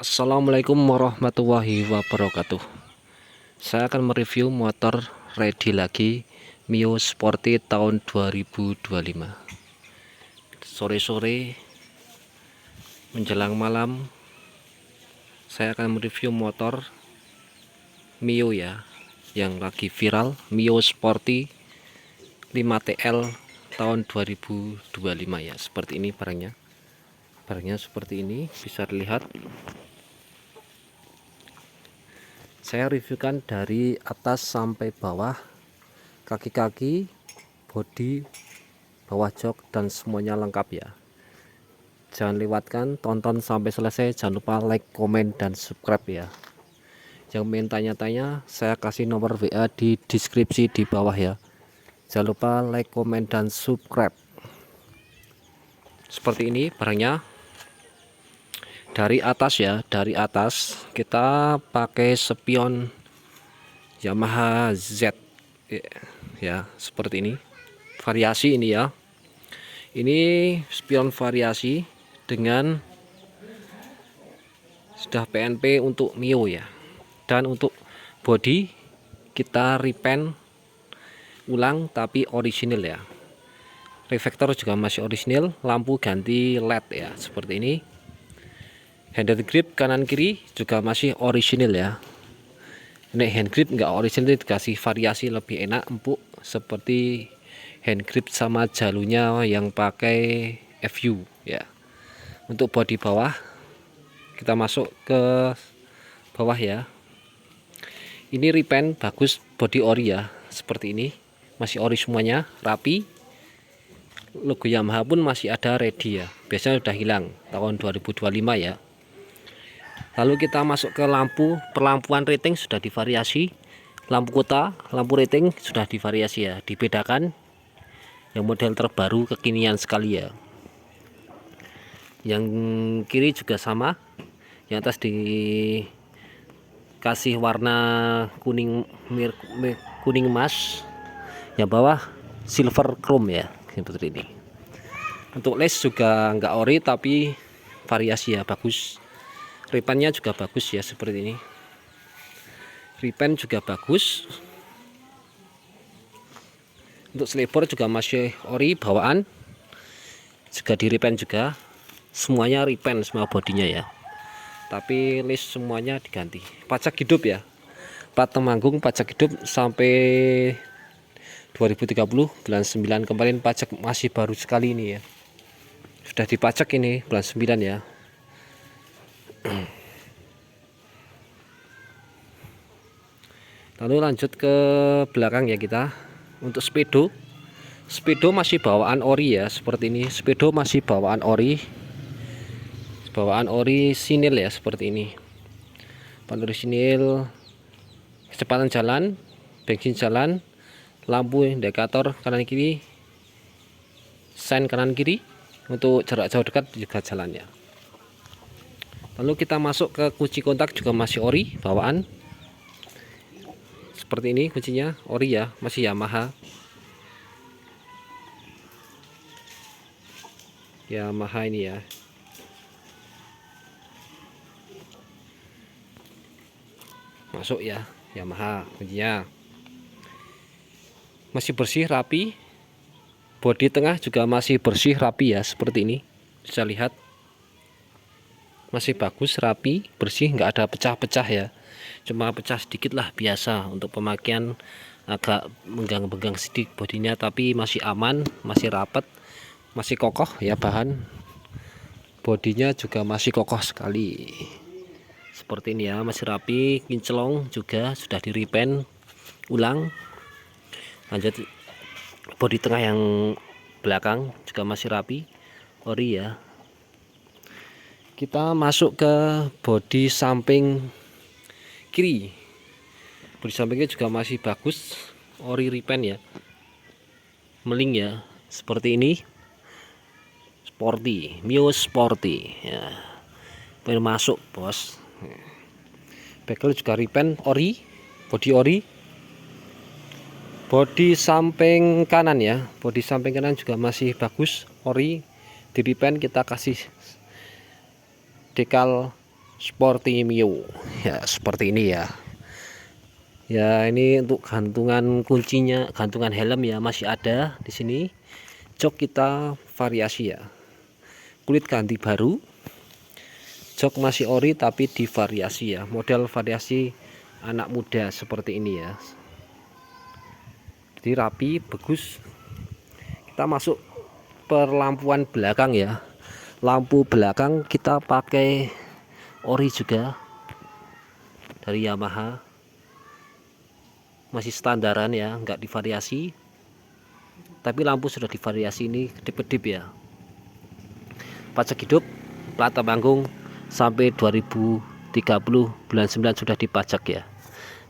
Assalamualaikum warahmatullahi wabarakatuh. Saya akan mereview motor ready lagi Mio Sporty tahun 2025. Sore-sore menjelang malam saya akan mereview motor Mio ya, yang lagi viral, Mio Sporty 5TL tahun 2025 ya. Seperti ini barangnya. Barangnya seperti ini, bisa dilihat. Saya reviewkan dari atas sampai bawah, kaki-kaki, bodi, bawah jok, dan semuanya lengkap ya. Jangan lewatkan, tonton sampai selesai. Jangan lupa like, komen, dan subscribe ya. Yang ingin tanya-tanya, saya kasih nomor WA di deskripsi di bawah ya. Jangan lupa like, komen, dan subscribe. Seperti ini barangnya. Dari atas ya, dari atas kita pakai spion Yamaha Z ya, seperti ini. Variasi ini ya. Ini spion variasi dengan sudah PNP untuk Mio ya. Dan untuk body kita repaint ulang tapi orisinil ya. Reflektor juga masih orisinil, lampu ganti LED ya, seperti ini. Handle grip kanan kiri juga masih orisinil ya. Ini hand grip nggak orisinil, dikasih variasi lebih enak, empuk, seperti hand grip sama jalurnya yang pakai FU ya. Untuk bodi bawah kita masuk ke bawah ya. Ini repaint bagus, body ori ya, seperti ini. Masih ori semuanya, rapi. Logo Yamaha pun masih ada ready ya. Biasanya sudah hilang tahun 2025 ya. Lalu kita masuk ke lampu, perlampuan rating sudah divariasi. Lampu kota, lampu rating sudah divariasi ya, dibedakan. Yang model terbaru kekinian sekali ya. Yang kiri juga sama. Yang atas dikasih warna kuning kuning emas. Yang bawah silver chrome ya, seperti ini. Untuk les juga nggak ori tapi variasi ya, bagus. Repaintnya juga bagus ya, seperti ini. Repaint juga bagus. Untuk selebor juga masih ori bawaan, juga di repaint juga. Semuanya repaint semua bodinya ya, tapi list semuanya diganti. Pajak hidup ya, plat Temanggung pajak hidup sampai 2030 bulan 9 kemarin. Pajak masih baru sekali ini ya, sudah dipajak ini bulan 9 ya. Lalu lanjut ke belakang ya kita. Untuk speedo masih bawaan ori ya, seperti ini. Speedo masih bawaan ori sinil ya, seperti ini. Pan orisinil, kecepatan jalan, bensin jalan, lampu indikator kanan kiri, sign kanan kiri. Untuk jarak jauh dekat juga jalan ya. Lalu kita masuk ke kunci kontak juga masih ori bawaan. Seperti ini kuncinya, ori ya, masih Yamaha. Yamaha ini ya. Masuk ya, Yamaha kuncinya. Masih bersih, rapi. Bodi tengah juga masih bersih, rapi ya, seperti ini. Bisa lihat. Masih bagus, rapi, bersih, nggak ada pecah-pecah ya. Cuma pecah sedikit lah, biasa untuk pemakaian, agak menggang-menggang sedikit bodinya, tapi masih aman, masih rapat, masih kokoh ya. Bahan bodinya juga masih kokoh sekali, seperti ini ya, masih rapi. Kinclong juga sudah di repaint ulang. Lanjut bodi tengah yang belakang juga masih rapi, ori ya. Kita masuk ke bodi samping kiri. Bodi sampingnya juga masih bagus, ori repaint ya, meling ya, seperti ini. Sporty, Mio Sporty ya. Pengen masuk bos. Bekel juga repaint ori, bodi ori. Bodi samping kanan ya, bodi samping kanan juga masih bagus, ori. Di repaint kita kasih dekal Sporty Mio ya, seperti ini ya. Ya, ini untuk gantungan kuncinya, gantungan helm ya masih ada di sini. Jok kita variasi ya, kulit ganti baru, jok masih ori tapi divariasi ya, model variasi anak muda seperti ini ya. Jadi rapi, bagus. Kita masuk perlampuan belakang ya. Lampu belakang kita pakai ori juga dari Yamaha, masih standaran ya, nggak divariasi. Tapi lampu sudah divariasi, ini kedip-kedip ya. Pajak hidup, plat tanggung sampai 2030 bulan 9 sudah dipajak ya.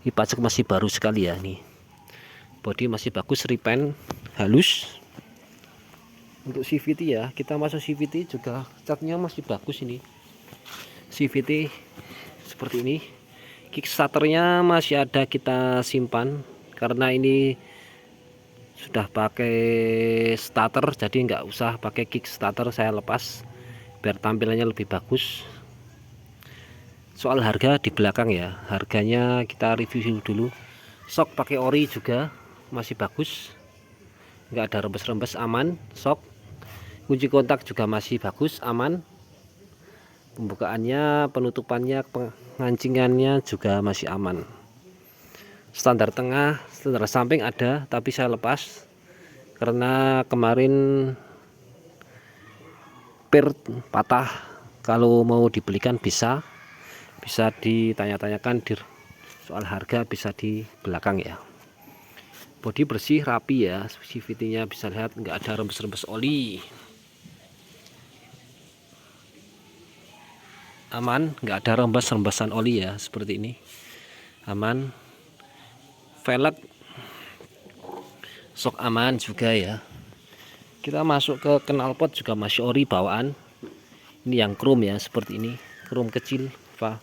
Ini pajak masih baru sekali ya. Nih bodi masih bagus, repaint halus. Untuk CVT ya, kita masuk CVT juga catnya masih bagus. Ini CVT seperti ini. Kickstarternya masih ada kita simpan karena ini sudah pakai starter, jadi nggak usah pakai kickstarter, saya lepas biar tampilannya lebih bagus. Soal harga di belakang ya, harganya kita review dulu. Sok pakai ori juga masih bagus, nggak ada rembes-rembes, aman. Sok kunci kontak juga masih bagus, aman. Pembukaannya, penutupannya, pengancingannya juga masih aman. Standar tengah, standar samping ada, tapi saya lepas karena kemarin pir patah. Kalau mau dibelikan bisa ditanya-tanyakan soal harga, bisa di belakang ya. Bodi bersih rapi ya, CVT-nya bisa lihat nggak ada rembes-rembes oli. Aman, nggak ada rembes-rembesan oli ya, seperti ini. Aman. Velg sok aman juga ya. Kita masuk ke knalpot juga masih ori bawaan. Ini yang chrome ya, seperti ini, chrome kecil Pak.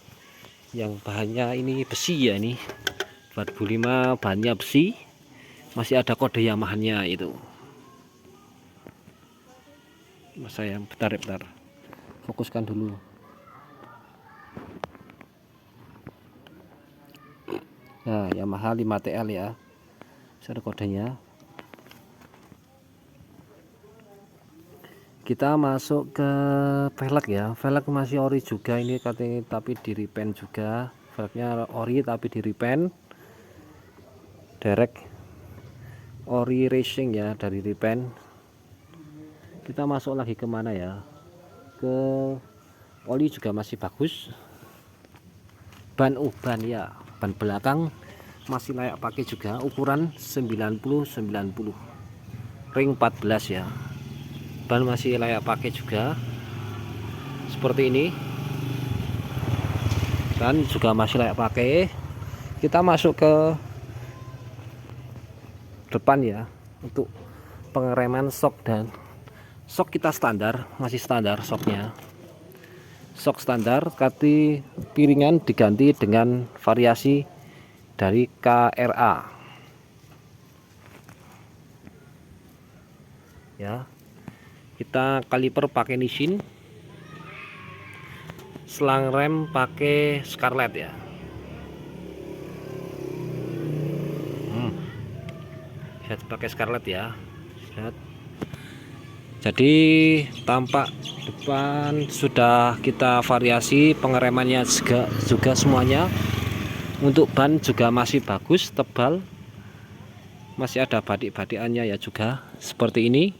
Yang bahannya ini besi ya, ini 2005 bahannya besi. Masih ada kode Yamaha-nya itu. Mas saya bentar fokuskan dulu. Nah, Yamaha 5TL ya, bisa ada kodenya. Kita masuk ke velg ya, velg masih ori juga ini katanya, tapi di repaint juga. Velgnya ori tapi di repaint, direct ori racing ya, dari repaint. Kita masuk lagi kemana ya, ke oli juga masih bagus. Ban uban ya, ban belakang masih layak pakai juga, ukuran 90-90 ring 14 ya. Ban masih layak pakai juga seperti ini, dan juga masih layak pakai. Kita masuk ke depan ya, untuk pengereman sok, dan sok kita standar, masih standar soknya, sok standar, tapi piringan diganti dengan variasi dari KRA ya. Kita kaliper pakai Nissin, selang rem pakai Scarlett ya. Lihat pakai Scarlett ya. Lihat. Jadi tampak depan sudah kita variasi, pengeremannya juga semuanya. Untuk ban juga masih bagus, tebal, masih ada badik-badikannya ya juga seperti ini.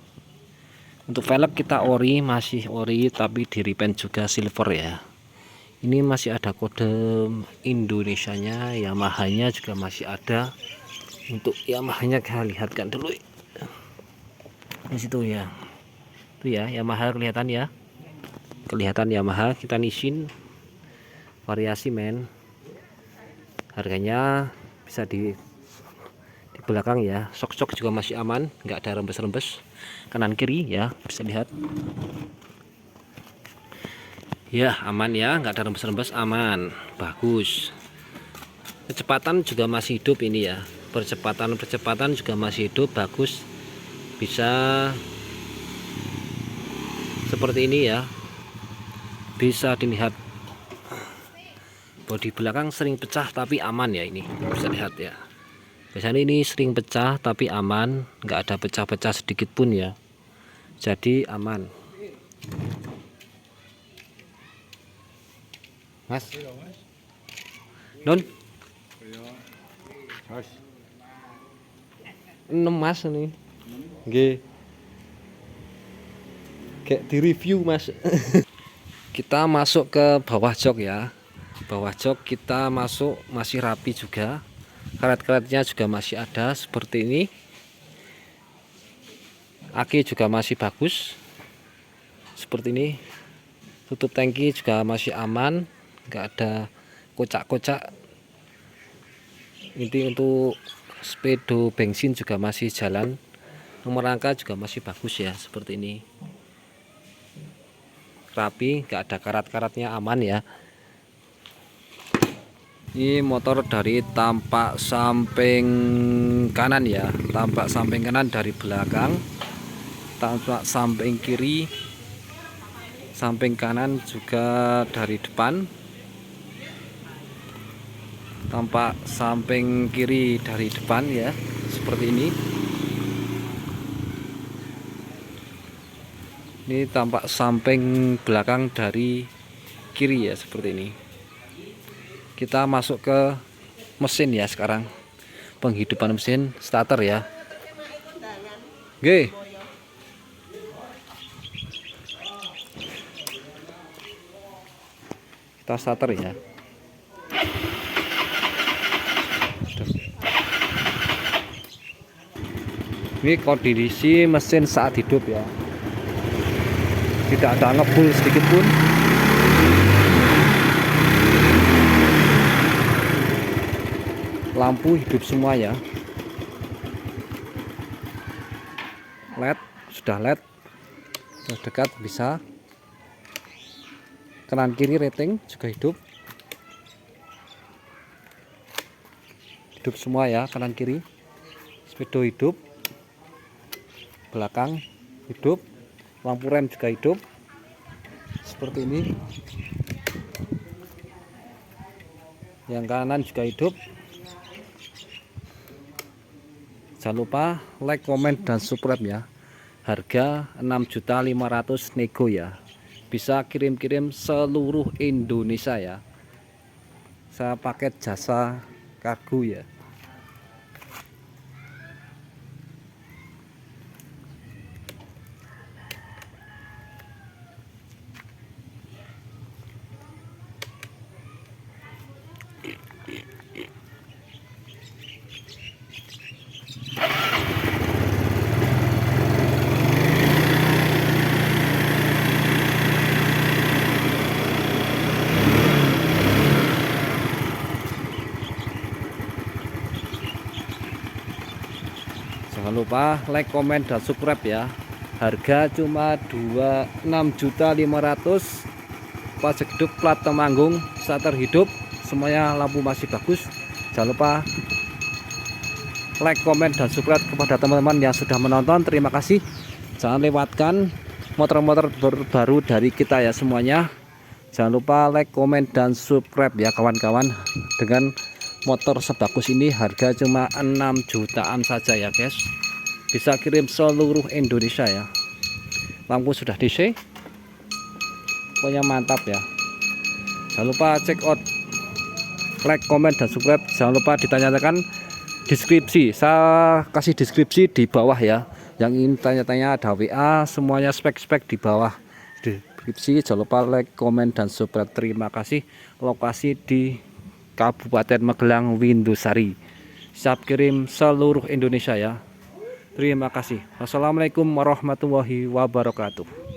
Untuk velg kita ori, masih ori tapi di repaint juga silver ya. Ini masih ada kode Indonesianya, Yamaha-nya juga masih ada. Untuk Yamaha-nya kita lihatkan dulu di situ ya. Itu ya, Yamaha kelihatan ya. Kelihatan Yamaha, kita Nissin variasi men. Harganya bisa di belakang ya. Sok-sok juga masih aman, nggak ada rembes-rembes kanan kiri ya, bisa lihat ya, aman ya, nggak ada rembes-rembes, aman, bagus. Kecepatan juga masih hidup ini ya, percepatan juga masih hidup, bagus, bisa seperti ini ya, bisa dilihat bodi belakang sering pecah tapi aman ya, ini bisa lihat ya. Biasanya ini sering pecah tapi aman, nggak ada pecah-pecah sedikit pun ya, jadi aman. Mas non 6 mas ini nggih, kayak di review mas. Kita masuk ke bawah jok ya. Bawah jok kita masuk masih rapi juga, karet-karetnya juga masih ada seperti ini. Aki juga masih bagus seperti ini. Tutup tangki juga masih aman, nggak ada kocak-kocak. Ini untuk speedo bensin juga masih jalan, nomor rangka juga masih bagus ya, seperti ini. Rapi, nggak ada karat-karatnya, aman ya. Ini motor dari tampak samping kanan ya, tampak samping kanan dari belakang, tampak samping kiri, samping kanan juga dari depan, tampak samping kiri dari depan ya, seperti ini. Ini tampak samping belakang dari kiri ya, seperti ini. Kita masuk ke mesin ya sekarang, penghidupan mesin starter ya. Oke, kita starter ya. Ini kondisi mesin saat hidup ya, tidak ada ngebul sedikit pun. Lampu hidup semua ya, LED sudah LED, dekat bisa. Kanan kiri rating juga hidup semua ya, kanan kiri. Speedo hidup, belakang hidup, lampu rem juga hidup seperti ini. Yang kanan juga hidup. Jangan lupa like, comment, dan subscribe ya. Harga 6.500.000 nego ya, bisa kirim-kirim seluruh Indonesia ya. Saya paket jasa kargo ya. Jangan lupa like, comment, dan subscribe ya. Harga cuma 26.500.000. Pajak hidup, plat Temanggung, starter hidup, semuanya lampu masih bagus. Jangan lupa like, comment, dan subscribe kepada teman-teman yang sudah menonton. Terima kasih. Jangan lewatkan motor-motor baru dari kita ya semuanya. Jangan lupa like, comment, dan subscribe ya kawan-kawan. Dengan motor sebagus ini harga cuma 6 jutaan saja ya guys, bisa kirim seluruh Indonesia ya. Lampu sudah DC, pokoknya mantap ya. Jangan lupa check out, like, comment, dan subscribe. Jangan lupa ditanyakan deskripsi, saya kasih deskripsi di bawah ya. Yang ingin tanya-tanya ada WA, semuanya spek-spek di bawah deskripsi. Jangan lupa like, comment, dan subscribe. Terima kasih. Lokasi di Kabupaten Magelang, Windusari. Siap kirim seluruh Indonesia ya. Terima kasih. Wassalamualaikum warahmatullahi wabarakatuh.